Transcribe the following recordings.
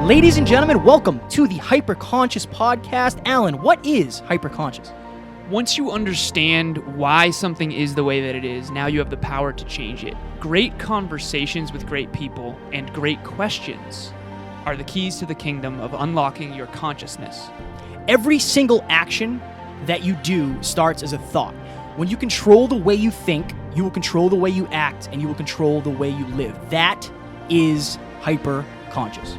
Ladies and gentlemen, welcome to the Hyperconscious Podcast. Alan, what is hyperconscious? Once you understand why something is the way that it is, now you have the power to change it. Great conversations with great people and great questions are the keys to the kingdom of unlocking your consciousness. Every single action that you do starts as a thought. When you control the way you think, you will control the way you act, and you will control the way you live. That is hyperconscious.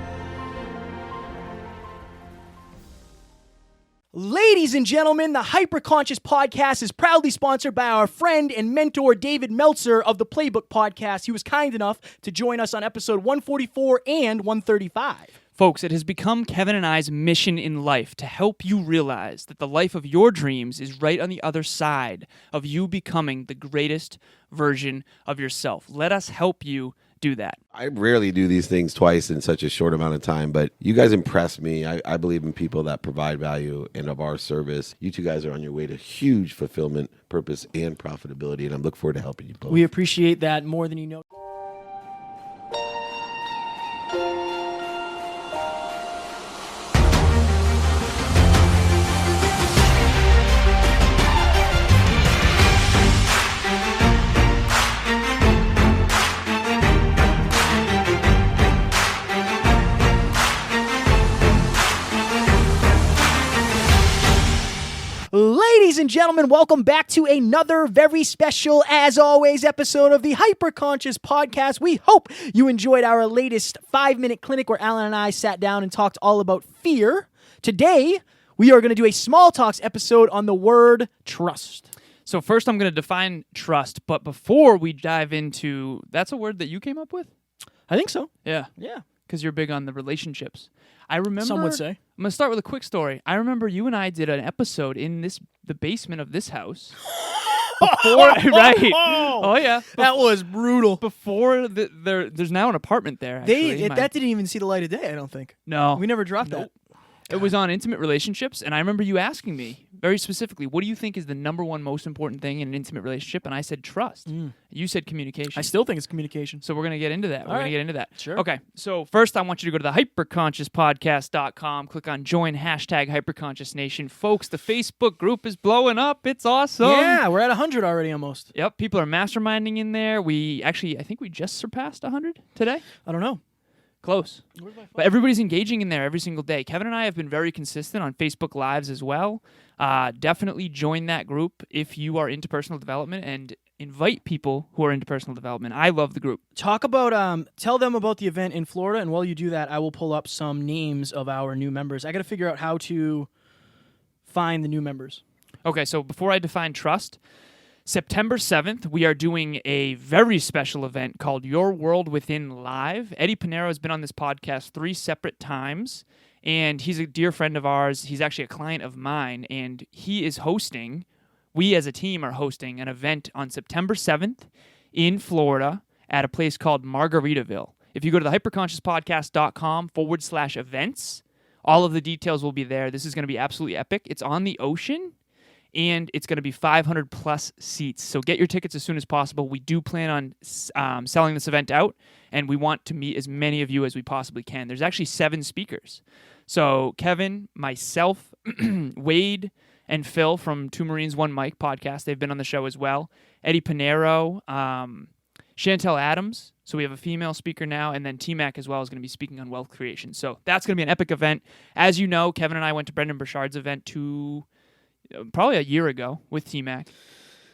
Ladies and gentlemen, the Hyperconscious Podcast is proudly sponsored by our friend and mentor, David Meltzer of the Playbook Podcast. He was kind enough to join us on episode 144 and 135. Folks, it has become Kevin and I's mission in life to help you realize that the life of your dreams is right on the other side of you becoming the greatest version of yourself. Let us help you do that. I rarely do these things twice in such a short amount of time, but you guys impress me. I believe in people that provide value and of our service. You two guys are on your way to huge fulfillment, purpose, and profitability, and I look forward to helping you both. We appreciate that more than you know. Ladies and gentlemen, welcome back to another very special, as always, episode of the Hyperconscious Podcast. We hope you enjoyed our latest 5-minute clinic where Alan and I sat down and talked all about fear. Today, we are going to do a small talks episode on the word trust. So first I'm going to define trust, but before we dive into, that's a word that you came up with? I think so. Yeah. Yeah. Because you're big on the relationships. I remember. Some would say. I'm going to start with a quick story. I remember you and I did an episode in the basement of this house. Before, right? Oh yeah, That was brutal. before there's now an apartment there. Actually, That didn't even see the light of day, I don't think. no, We never dropped that. It was on intimate relationships, and I remember you asking me very specifically, "What do you think is the number one most important thing in an intimate relationship?" And I said trust. You said communication. I still think it's communication. So we're going to get into that. We're going right. to get into that. Sure. Okay. So first, I want you to go to the hyperconsciouspodcast.com, click on join #hyperconsciousnation. Folks, the Facebook group is blowing up. It's awesome. Yeah, we're at 100 already almost. Yep. People are masterminding in there. I think we just surpassed 100 today. I don't know. Close. But everybody's engaging in there every single day. Kevin and I have been very consistent on Facebook Lives as well. Definitely join that group if you are into personal development and invite people who are into personal development. I love the group. Talk about, tell them about the event in Florida, and while you do that, I will pull up some names of our new members. I got to figure out how to find the new members. Okay, so before I define trust, September 7th, we are doing a very special event called Your World Within Live. Eddie Pinero has been on this podcast 3 separate times, and he's a dear friend of ours. He's actually a client of mine, and he is hosting, we as a team are hosting an event on September 7th in Florida at a place called Margaritaville. If you go to the hyperconsciouspodcast.com/events, all of the details will be there. This is going to be absolutely epic. It's on the ocean. And it's going to be 500 plus seats. So get your tickets as soon as possible. We do plan on selling this event out, and we want to meet as many of you as we possibly can. There's actually 7 speakers. So Kevin, myself, Wade, and Phil from Two Marines, One Mic podcast, they've been on the show as well. Eddie Pinero, Chantel Adams. So we have a female speaker now, and then T-Mac as well is going to be speaking on wealth creation. So that's going to be an epic event. As you know, Kevin and I went to Brendan Burchard's event probably a year ago with T-Mac.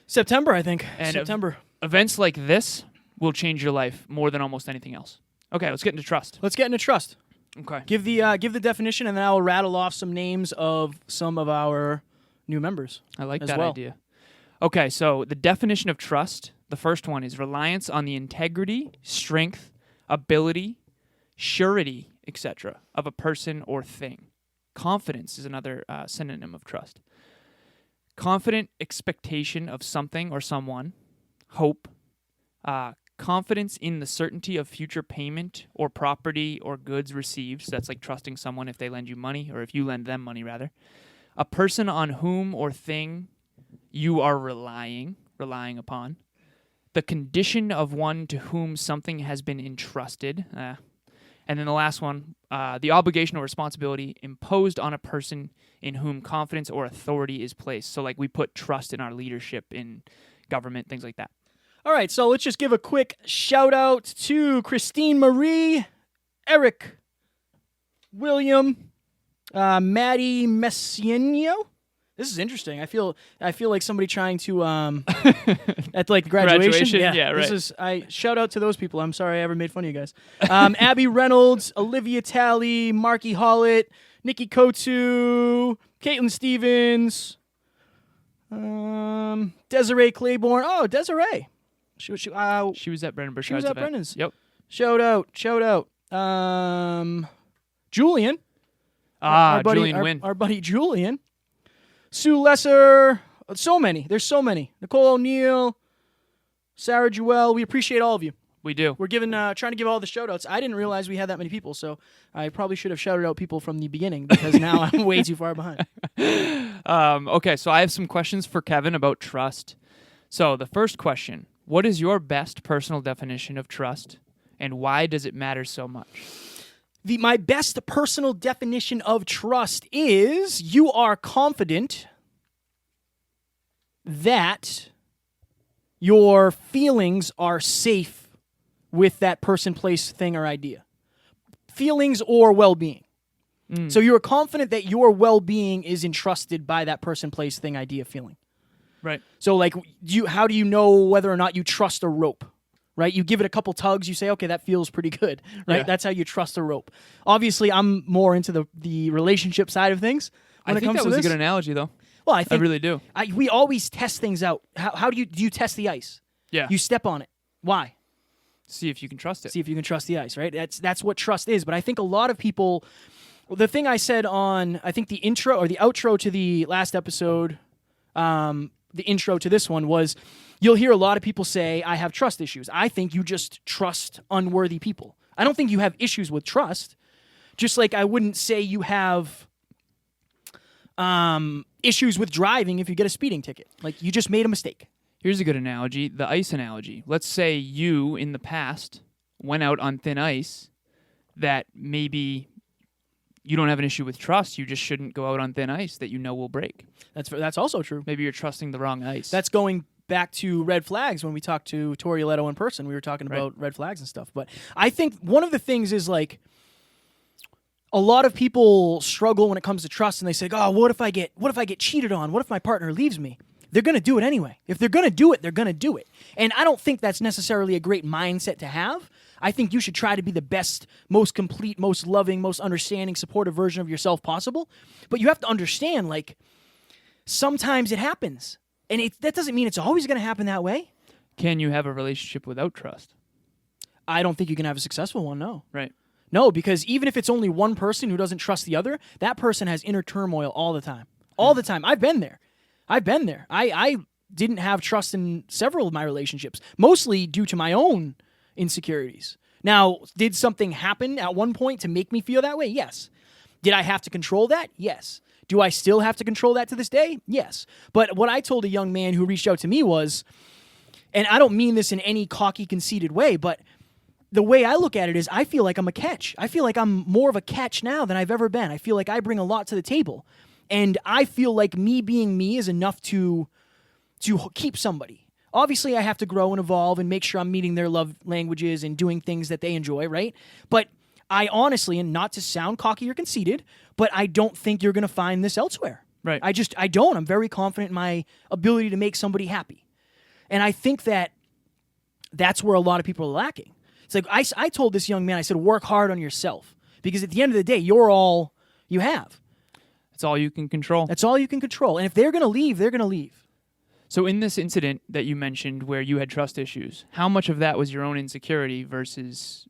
September, I think. And September. Events like this will change your life more than almost anything else. Okay, let's get into trust. Let's get into trust. Okay. Give the definition, and then I will rattle off some names of some of our new members. I like as that well. idea. Okay, so the definition of trust, the first one is reliance on the integrity, strength, ability, surety, etc. of a person or thing. Confidence is another synonym of trust. Confident expectation of something or someone, hope, confidence in the certainty of future payment or property or goods received. So that's like trusting someone if they lend you money, or if you lend them money, rather. A person on whom or thing you are relying upon. The condition of one to whom something has been entrusted. And then the last one, the obligation or responsibility imposed on a person in whom confidence or authority is placed. So like we put trust in our leadership in government, things like that. All right, so let's just give a quick shout out to Christine Marie, Eric, William, Maddie Messieno. This is interesting. I feel like somebody trying to at like graduation. Yeah, right. This is shout out to those people. I'm sorry I ever made fun of you guys. Abby Reynolds, Olivia Talley, Marky Hollett, Nikki Kotu, Caitlin Stevens, Desiree Claiborne. Oh, Desiree. She She was at Brendan Burchard's she was at event. Brendan's. Yep. Shout out. Julian. Julian Wynn. Our buddy Julian. Sue Lesser. So many. There's so many. Nicole O'Neill. Sarah Jewell. We appreciate all of you. We do. We're trying to give all the shout outs. I didn't realize we had that many people, so I probably should have shouted out people from the beginning because now I'm way too far behind. Okay, so I have some questions for Kevin about trust. So the first question, what is your best personal definition of trust, and why does it matter so much? My best personal definition of trust is you are confident that your feelings are safe with that person, place, thing, or idea. Feelings or well-being. So you're confident that your well-being is entrusted by that person, place, thing, idea, feeling. Right. So like, how do you know whether or not you trust a rope? Right? You give it a couple tugs, you say, okay, that feels pretty good. Right? Yeah. That's how you trust a rope. Obviously, I'm more into the relationship side of things when I it think comes that to was this. a good analogy, though. Well, I I think really do. we always test things out. How do you test the ice? Yeah. You step on it. Why? See if you can trust it. See if you can trust the ice, right? That's what trust is. But I think a lot of people, the thing I said on, I think the intro or the outro to the last episode, the intro to this one was, you'll hear a lot of people say, I have trust issues. I think you just trust unworthy people. I don't think you have issues with trust. Just like I wouldn't say you have issues with driving if you get a speeding ticket. Like you just made a mistake. Here's a good analogy, the ice analogy. Let's say you, in the past, went out on thin ice that maybe you don't have an issue with trust. You just shouldn't go out on thin ice that you know will break. That's also true. Maybe you're trusting the wrong ice. That's going back to red flags when we talked to Tori Leto in person. We were talking about red flags and stuff. But I think one of the things is like a lot of people struggle when it comes to trust, and they say, "Oh, what if I get cheated on? What if my partner leaves me?" They're going to do it anyway. If they're going to do it, they're going to do it. And I don't think that's necessarily a great mindset to have. I think you should try to be the best, most complete, most loving, most understanding, supportive version of yourself possible. But you have to understand, like, sometimes it happens. And that doesn't mean it's always going to happen that way. Can you have a relationship without trust? I don't think you can have a successful one, no. Right. No, because even if it's only one person who doesn't trust the other, that person has inner turmoil all the time. All the time. I've been there. I didn't have trust in several of my relationships, mostly due to my own insecurities. Now, did something happen at one point to make me feel that way? Yes. Did I have to control that? Yes. Do I still have to control that to this day? Yes. But what I told a young man who reached out to me was, and I don't mean this in any cocky, conceited way, but the way I look at it is I feel like I'm a catch. I feel like I'm more of a catch now than I've ever been. I feel like I bring a lot to the table. And I feel like me being me is enough to keep somebody. Obviously, I have to grow and evolve and make sure I'm meeting their love languages and doing things that they enjoy, right? But I honestly, and not to sound cocky or conceited, but I don't think you're going to find this elsewhere. Right. I don't. I'm very confident in my ability to make somebody happy. And I think that's where a lot of people are lacking. It's like I told this young man, I said, work hard on yourself. Because at the end of the day, you're all you have. That's all you can control. That's all you can control. And if they're going to leave, they're going to leave. So in this incident that you mentioned where you had trust issues, how much of that was your own insecurity versus,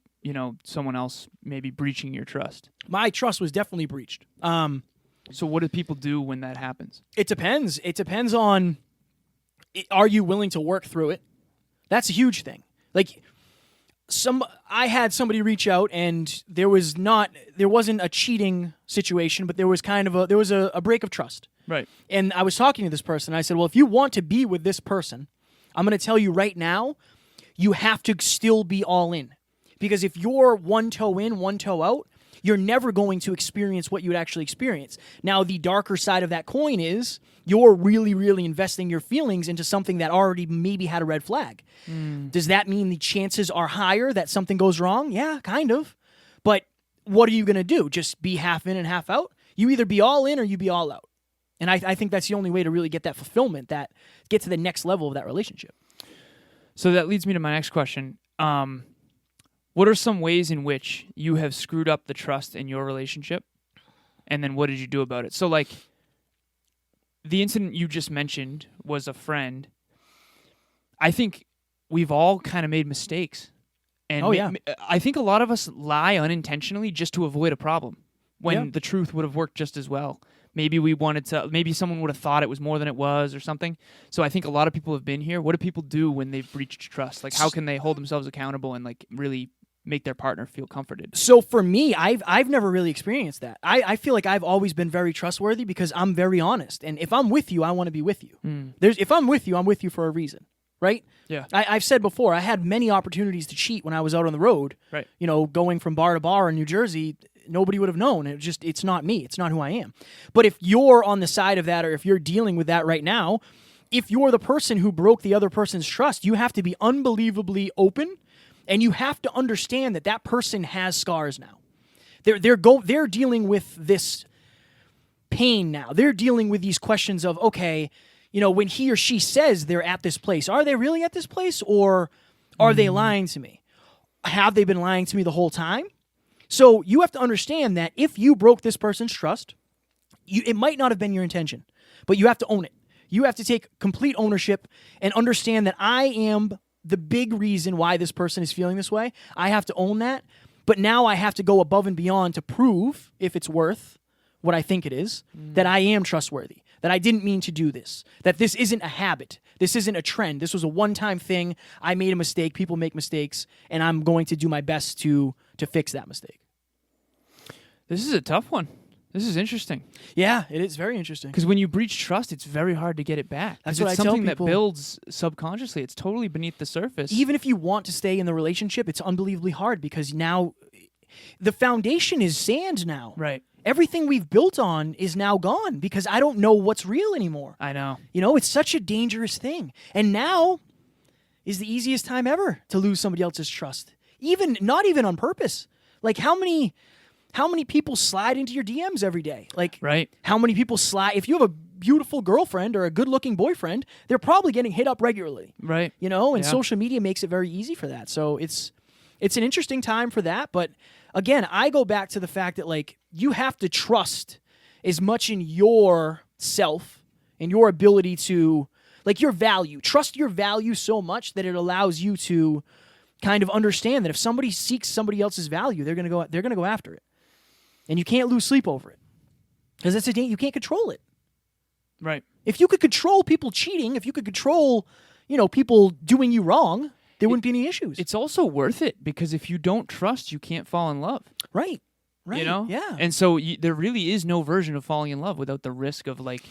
someone else maybe breaching your trust? My trust was definitely breached. So what do people do when that happens? It depends. It depends on, are you willing to work through it? That's a huge thing. Like, I had somebody reach out, and there wasn't a cheating situation, but there was a break of trust. Right. And I was talking to this person. And I said, well, if you want to be with this person, I'm going to tell you right now, you have to still be all in. Because if you're one toe in, one toe out, you're never going to experience what you would actually experience. Now, the darker side of that coin is you're really, really investing your feelings into something that already maybe had a red flag. Does that mean the chances are higher that something goes wrong? Yeah, kind of. But what are you going to do? Just be half in and half out? You either be all in or you be all out. And I think that's the only way to really get that fulfillment, that get to the next level of that relationship. So that leads me to my next question. What are some ways in which you have screwed up the trust in your relationship? And then what did you do about it? So, like, the incident you just mentioned was a friend. I think we've all kind of made mistakes. And I think a lot of us lie unintentionally just to avoid a problem when the truth would have worked just as well. Maybe maybe someone would have thought it was more than it was or something. So I think a lot of people have been here. What do people do when they've breached trust? Like, how can they hold themselves accountable and, like, really make their partner feel comforted? So for me, I've never really experienced that. I feel like I've always been very trustworthy because I'm very honest. And if I'm with you, I want to be with you. If I'm with you for a reason, right? Yeah. I've said before, I had many opportunities to cheat when I was out on the road. Right. You know, going from bar to bar in New Jersey, nobody would have known. It's not me. It's not who I am. But if you're on the side of that, or if you're dealing with that right now, if you're the person who broke the other person's trust, you have to be unbelievably open. And you have to understand that that person has scars now. They're dealing with this pain now. They're dealing with these questions of, okay, you know, when he or she says they're at this place, are they really at this place, or are they lying to me? Have they been lying to me the whole time? So you have to understand that if you broke this person's trust, it might not have been your intention, but you have to own it. You have to take complete ownership and understand that I am the big reason why this person is feeling this way. I have to own that. But now I have to go above and beyond to prove, if it's worth what I think it is, that I am trustworthy, that I didn't mean to do this, that this isn't a habit, this isn't a trend, this was a one-time thing, I made a mistake, people make mistakes, and I'm going to do my best to fix that mistake. This is a tough one. This is interesting. Yeah, it is very interesting. Because when you breach trust, it's very hard to get it back. That's what what I it's tell something that people. builds subconsciously. It's totally beneath the surface. Even if you want to stay in the relationship, it's unbelievably hard because now the foundation is sand now. Right. Everything we've built on is now gone because I don't know what's real anymore. I know. You know, it's such a dangerous thing. And now is the easiest time ever to lose somebody else's trust. Not even on purpose. Like how many people slide into your DMs every day? Like Right. how many people slide? If you have a beautiful girlfriend or a good-looking boyfriend, they're probably getting hit up regularly. Right. You know, and Yeah. social media makes it very easy for that. So it's an interesting time for that. But again, I go back to the fact that, like, you have to trust as much in yourself and your ability to, like, your value. Trust your value so much that it allows you to kind of understand that if somebody seeks somebody else's value, they're gonna go after it, and you can't lose sleep over it because you can't control it. Right. If you could control people cheating, if you could control, you know, people doing you wrong, there wouldn't be any issues. It's also worth it because if you don't trust, you can't fall in love. Right. You know? Yeah. And so there really is no version of falling in love without the risk of, like,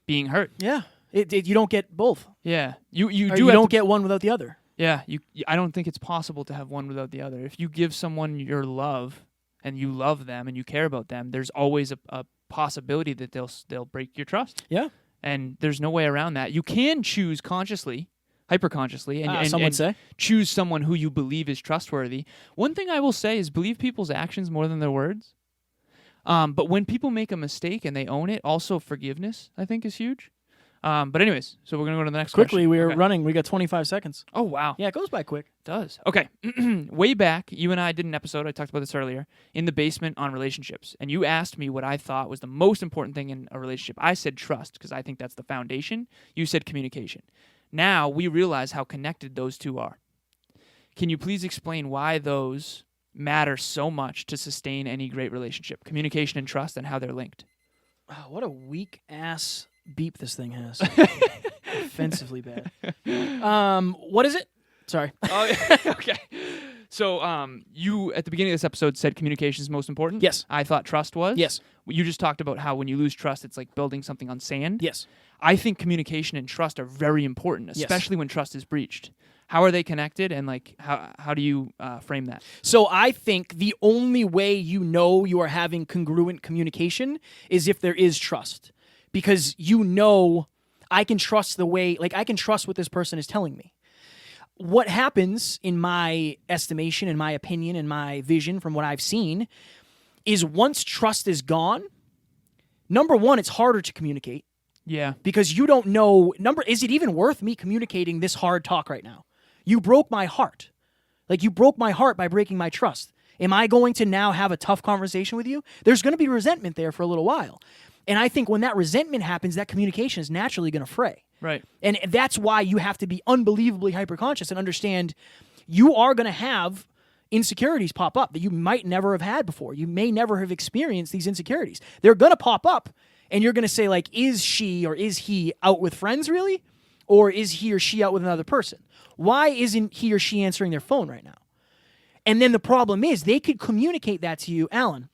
being hurt. Yeah. You don't get both. Yeah. You Or do you have don't to- get one without the other. Yeah. I don't think it's possible to have one without the other. If you give someone your love and you love them and you care about them, there's always a possibility that they'll break your trust. Yeah. And there's no way around that. You can choose consciously, hyper-consciously, and Some would say. choose someone who you believe is trustworthy. One thing I will say is believe people's actions more than their words. But when people make a mistake and they own it, also forgiveness, I think, is huge. But anyways, so we're going to go to the next Quickly, question. we're Okay. running. We got 25 seconds. Oh, wow. Yeah, it goes by quick. It does. Okay. Way back, you and I did an episode, I talked about this earlier, in the basement on relationships. And you asked me what I thought was the most important thing in a relationship. I said trust, because I think that's the foundation. You said communication. Now we realize how connected those two are. Can you please explain why those matter so much to sustain any great relationship? Communication and trust, and how they're linked. Oh, what a weak ass beep this thing has. Offensively bad. What is it? Sorry. Oh, yeah. Okay. So, you at the beginning of this episode said communication is most important. Yes. I thought trust was. Yes. You just talked about how when you lose trust, it's like building something on sand. Yes. I think communication and trust are very important, Yes. especially when trust is breached. How are they connected, and like how do you frame that? So I think the only way you know you are having congruent communication is if there is trust. Because I can trust I can trust what this person is telling me. What happens, in my estimation, in my opinion, in my vision from what I've seen, is once trust is gone, number one, it's harder to communicate. Yeah. Because you don't know, is it even worth me communicating this hard talk right now? You broke my heart. Like, you broke my heart by breaking my trust. Am I going to now have a tough conversation with you? There's going to be resentment there for a little while. And I think when that resentment happens, that communication is naturally going to fray. Right. And that's why you have to be unbelievably hyper-conscious and understand you are going to have insecurities pop up that you might never have had before. You may never have experienced these insecurities. They're going to pop up, and you're going to say, like, is she or is he out with friends really? Or is he or she out with another person? Why isn't he or she answering their phone right now? And then the problem is they could communicate that to you. Alan,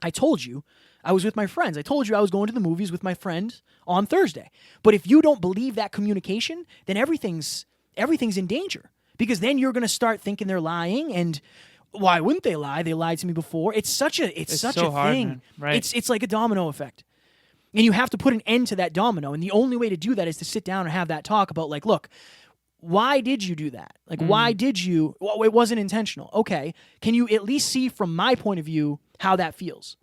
I told you I was with my friends. I told you I was going to the movies with my friend on Thursday. But if you don't believe that communication, then everything's in danger. Because then you're going to start thinking they're lying, and why wouldn't they lie? They lied to me before. It's such a hard, thing. man. Right. It's like a domino effect. And you have to put an end to that domino. And the only way to do that is to sit down and have that talk about, like, look, why did you do that? Like, why did you? Well, it wasn't intentional. Okay. Can you at least see from my point of view how that feels?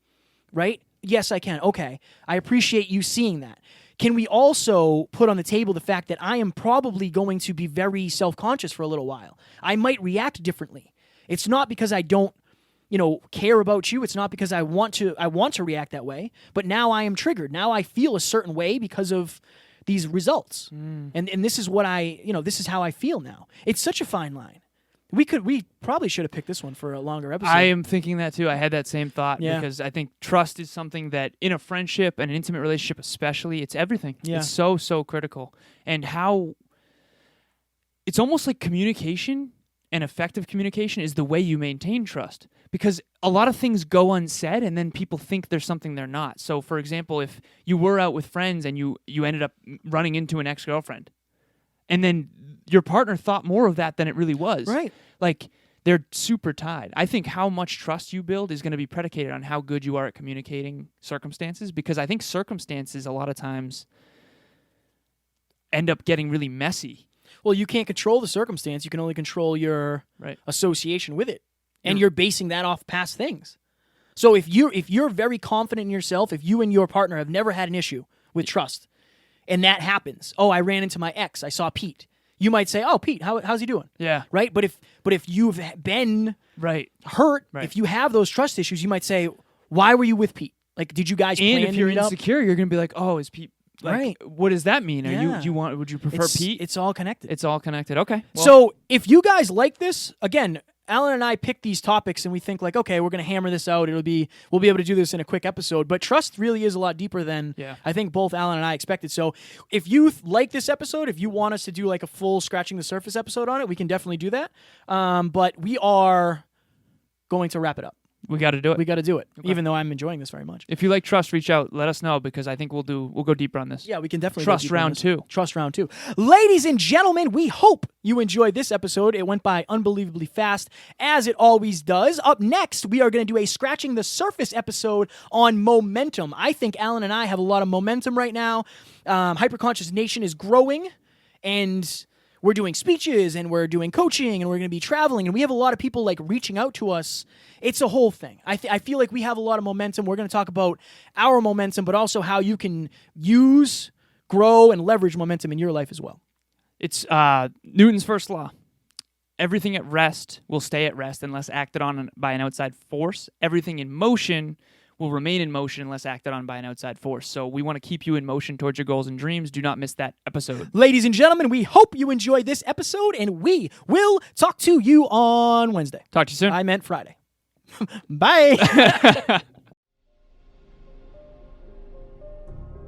Right? Yes, I can. Okay. I appreciate you seeing that. Can we also put on the table the fact that I am probably going to be very self-conscious for a little while? I might react differently. It's not because I don't, care about you. It's not because I want to react that way, but now I am triggered. Now I feel a certain way because of these results. And this is what this is how I feel now. It's such a fine line. We probably should have picked this one for a longer episode. I am thinking that too. I had that same thought because I think trust is something that in a friendship and an intimate relationship especially, it's everything. Yeah. It's so, so critical. And how it's almost like communication and effective communication is the way you maintain trust. Because a lot of things go unsaid and then people think there's something they're not. So, for example, if you were out with friends and you ended up running into an ex-girlfriend, and then your partner thought more of that than it really was. Right. Like, they're super tied. I think how much trust you build is going to be predicated on how good you are at communicating circumstances, because I think circumstances a lot of times end up getting really messy. Well, you can't control the circumstance. You can only control your association with it. And you're basing that off past things. So if you're very confident in yourself, if you and your partner have never had an issue with trust, and that happens, I ran into my ex, I saw Pete. You might say, Pete, how's he doing? Yeah. Right? But if you've been hurt, if you have those trust issues, you might say, why were you with Pete? Like, did you guys plan to meet up? And if you're insecure, you're going to be like, is Pete... Like, what does that mean? Would you prefer Pete? It's all connected. It's all connected. Okay. Well, so if you guys like this, again, Alan and I picked these topics and we think like, okay, we're going to hammer this out. We'll be able to do this in a quick episode. But trust really is a lot deeper than I think both Alan and I expected. So if you like this episode, if you want us to do like a full scratching the surface episode on it, we can definitely do that. But we are going to wrap it up. We got to do it. We got to do it, even though I'm enjoying this very much. If you like trust, reach out. Let us know, because I think we'll go deeper on this. Yeah, we can definitely Trust round 2. Trust round 2. Ladies and gentlemen, we hope you enjoyed this episode. It went by unbelievably fast, as it always does. Up next, we are going to do a Scratching the Surface episode on momentum. I think Alan and I have a lot of momentum right now. Hyperconscious Nation is growing, and we're doing speeches, and we're doing coaching, and we're going to be traveling, and we have a lot of people like reaching out to us. It's a whole thing. I feel like we have a lot of momentum. We're going to talk about our momentum, but also how you can use, grow, and leverage momentum in your life as well. It's Newton's first law. Everything at rest will stay at rest unless acted on by an outside force. Everything in motion will remain in motion unless acted on by an outside force. So we want to keep you in motion towards your goals and dreams. Do not miss that episode. Ladies and gentlemen, we hope you enjoyed this episode, and we will talk to you on Wednesday. Talk to you soon. I meant Friday. Bye.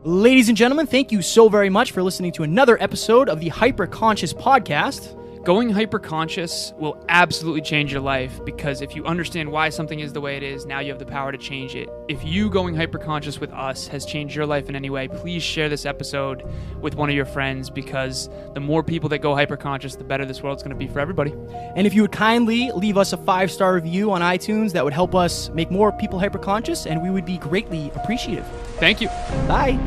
Ladies and gentlemen, thank you so very much for listening to another episode of the Hyper Conscious Podcast. Going hyper-conscious will absolutely change your life, because if you understand why something is the way it is, now you have the power to change it. If you going hyper-conscious with us has changed your life in any way, please share this episode with one of your friends, because the more people that go hyper-conscious, the better this world's going to be for everybody. And if you would kindly leave us a 5-star review on iTunes, that would help us make more people hyper-conscious, and we would be greatly appreciative. Thank you. Bye.